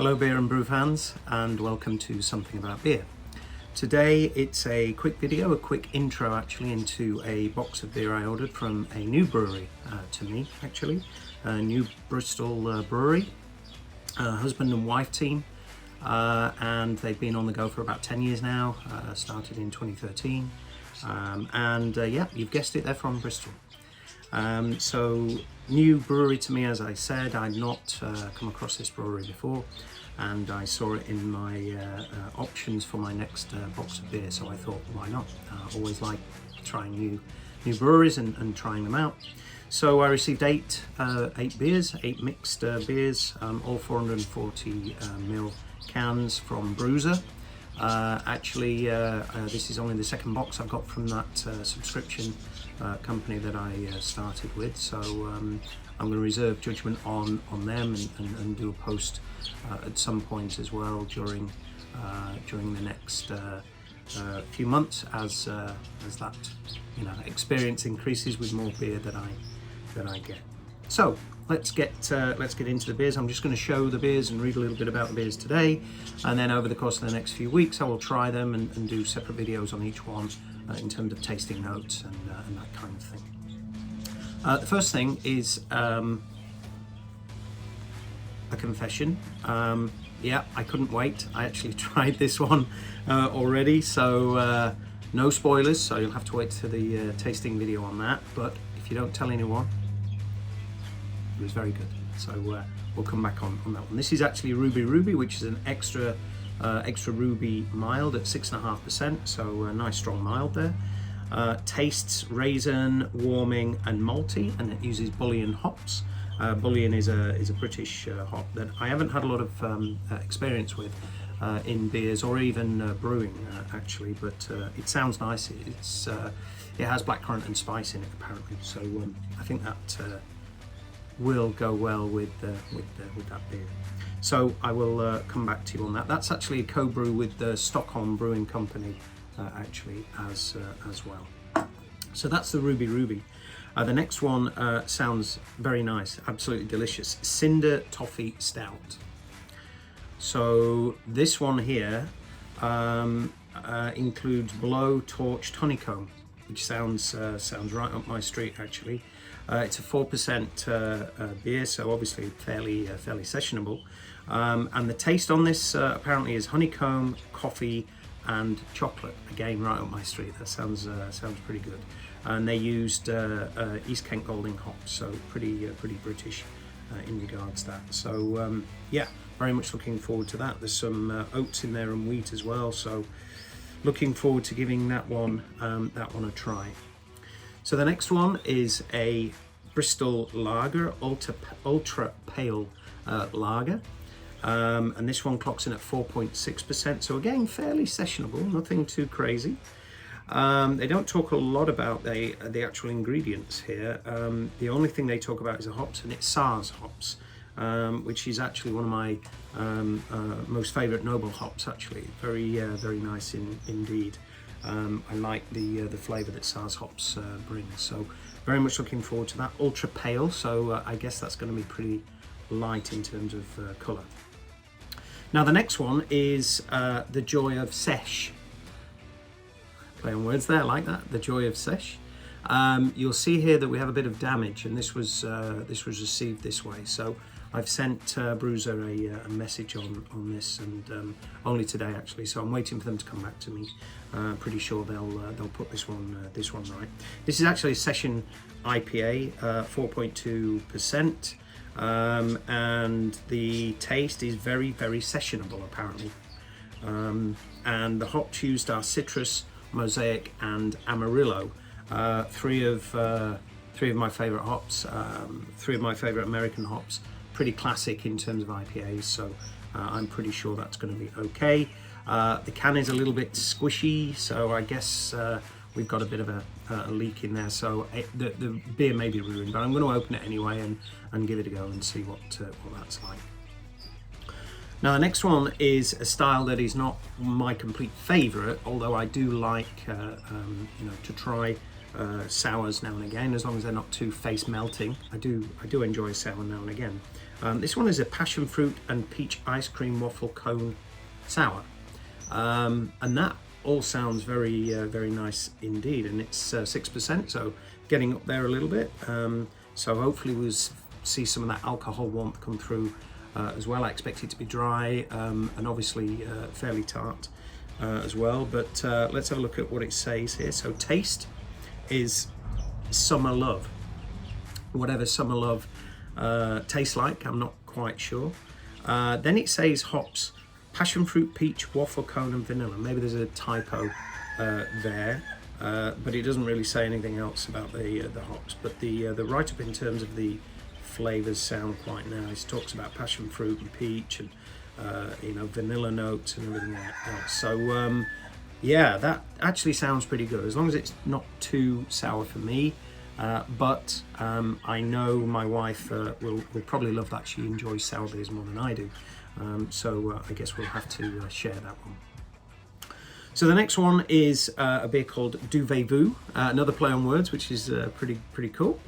Hello beer and brew fans, and welcome to Something About Beer. Today it's a quick video, a quick intro actually into a box of beer I ordered from a new brewery to me actually, a new Bristol Brewery, husband and wife team, and they've been on the go for about 10 years now, started in 2013, and yeah, you've guessed it, they're from Bristol. So new brewery to me, as I said. I'd not come across this brewery before, and I saw it in my options for my next box of beer, so I thought, why not? Always like trying new breweries and trying them out. So I received eight mixed beers, all 440 ml cans from Bruiser. Actually, this is only the second box I've got from that subscription company that I started with, so I'm going to reserve judgment on them and do a post at some point as well during the next few months as that experience increases with more beer that I get. So let's get into the beers. I'm just going to show the beers and read a little bit about the beers today, and then over the course of the next few weeks I will try them and do separate videos on each one in terms of tasting notes and that kind of thing. The first thing is a confession. Yeah, I couldn't wait. I actually tried this one already, so no spoilers, so you'll have to wait to the tasting video on that, but if you don't tell anyone, it was very good, so we'll come back on that one. This is actually Ruby, which is an extra Ruby mild at 6.5%, so a nice strong mild there. Tastes raisin, warming and malty, and it uses Bullion hops. Bullion is a British hop that I haven't had a lot of experience with in beers or even brewing actually, but it sounds nice. It has blackcurrant and spice in it apparently, so I think that will go well with that beer. So I will come back to you on that. That's actually a co-brew with the Stockholm Brewing Company actually as well. So that's the Ruby. The next one sounds very nice, absolutely delicious. Cinder Toffee Stout. So this one here includes blow torched honeycomb, which sounds right up my street actually. It's a 4% beer, so obviously fairly sessionable. And the taste on this apparently is honeycomb, coffee, and chocolate. Again, right up my street. That sounds pretty good. And they used East Kent Golding hops, so pretty British in regards to that. So yeah, very much looking forward to that. There's some oats in there and wheat as well, so looking forward to giving that one a try. So the next one is a Bristol Lager, ultra pale lager, and this one clocks in at 4.6%. So again, fairly sessionable, nothing too crazy. They don't talk a lot about the actual ingredients here. The only thing they talk about is the hops, and it's Saaz hops, which is actually one of my most favourite noble hops. Actually, very nice indeed. I like the flavour that Saaz hops brings, so very much looking forward to that. Ultra pale, so I guess that's going to be pretty light in terms of colour. Now the next one is the Joy of Sesh. Play on words there, like that. The Joy of Sesh. You'll see here that we have a bit of damage, and this was received this way. So I've sent Bruiser a message on this, and only today actually. So I'm waiting for them to come back to me. Pretty sure they'll put this one right. This is actually a session IPA, 4.2%, and the taste is very sessionable apparently. And the hops used are citrus, mosaic, and amarillo. Three of my favourite hops, three of my favourite American hops. Pretty classic in terms of IPAs, so I'm pretty sure that's going to be okay. The can is a little bit squishy, so I guess we've got a bit of a leak in there, so the beer may be ruined, but I'm going to open it anyway and give it a go and see what that's like. Now the next one is a style that is not my complete favourite, although I do like to try sours now and again, as long as they're not too face melting. I do enjoy a sour now and again. This one is a passion fruit and peach ice cream waffle cone sour, and that all sounds very very nice indeed, and it's 6%, so getting up there a little bit. So hopefully we'll see some of that alcohol warmth come through as well. I expect it to be dry and obviously fairly tart as well, but let's have a look at what it says here. So taste is summer love, whatever summer love tastes like, I'm not quite sure. Then it says hops, passion fruit, peach, waffle cone and vanilla. Maybe there's a typo there, but it doesn't really say anything else about the hops. But the write-up in terms of the flavors sound quite nice. It talks about passion fruit and peach and vanilla notes and everything else. So yeah, that actually sounds pretty good, as long as it's not too sour for me. But I know my wife will probably love that. She enjoys sour beers more than I do. So I guess we'll have to share that one. So the next one is a beer called Duvet-Vu, another play on words, which is pretty cool.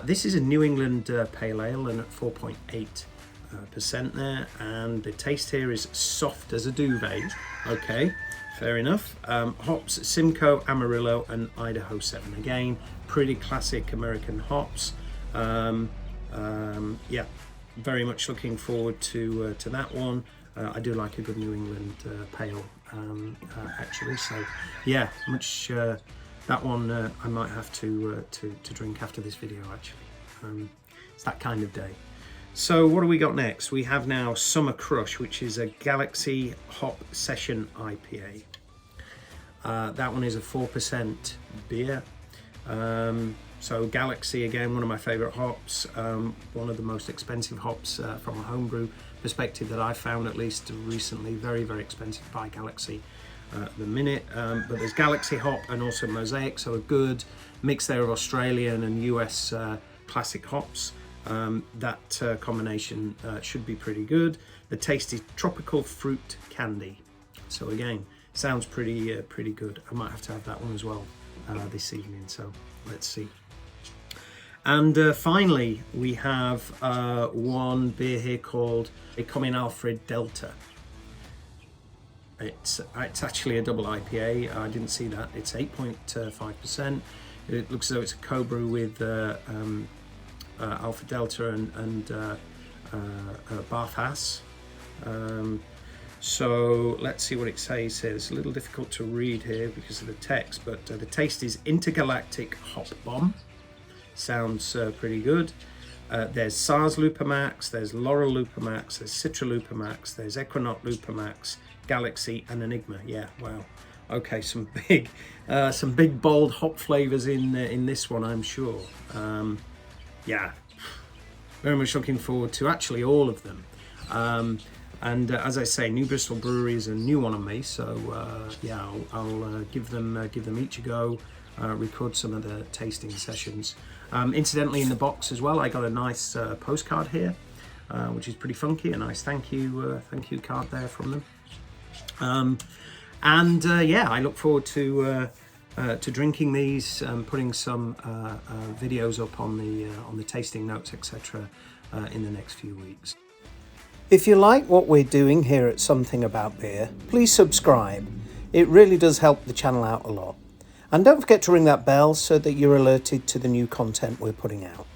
This is a New England Pale Ale, and at 4.8% there, and the taste here is soft as a duvet. Okay, fair enough. Hops, Simcoe, Amarillo and Idaho 7. Again, pretty classic American hops. Yeah, very much looking forward to that one. I do like a good New England pale actually, so yeah, much that one I might have to drink after this video actually. It's that kind of day. So what do we got next? We have now Summer Crush, which is a Galaxy Hop Session IPA. That one is a 4% beer. So Galaxy, again, one of my favourite hops, one of the most expensive hops from a homebrew perspective that I found, at least recently. Very, very expensive by Galaxy at the minute. But there's Galaxy hop and also Mosaic, so a good mix there of Australian and US classic hops. That combination should be pretty good. The taste is tropical fruit candy. So again, sounds pretty good. I might have to have that one as well this evening, so let's see. And finally, we have one beer here called a Common Alfred Delta. It's actually a double IPA. I didn't see that. It's 8.5%. It looks as though it's a co-brew with Alpha Delta and Bathhaus. So let's see what it says here. It's a little difficult to read here because of the text, but the taste is Intergalactic Hop Bomb. Sounds pretty good. There's SARS Lupamax, there's Laurel Lupamax, there's Citra Lupamax, there's Equinox Lupamax, Galaxy and Enigma. Yeah, wow. Okay, some big bold hop flavors in this one, I'm sure. Yeah, very much looking forward to actually all of them. And as I say, New Bristol Brewery is a new one on me, so yeah, I'll give them each a go. Record some of the tasting sessions. Incidentally, in the box as well, I got a nice postcard here, which is pretty funky. A nice thank you card there from them. Yeah, I look forward to drinking these, putting some videos up on the tasting notes, etc. In the next few weeks. If you like what we're doing here at Something About Beer, please subscribe. It really does help the channel out a lot. And don't forget to ring that bell so that you're alerted to the new content we're putting out.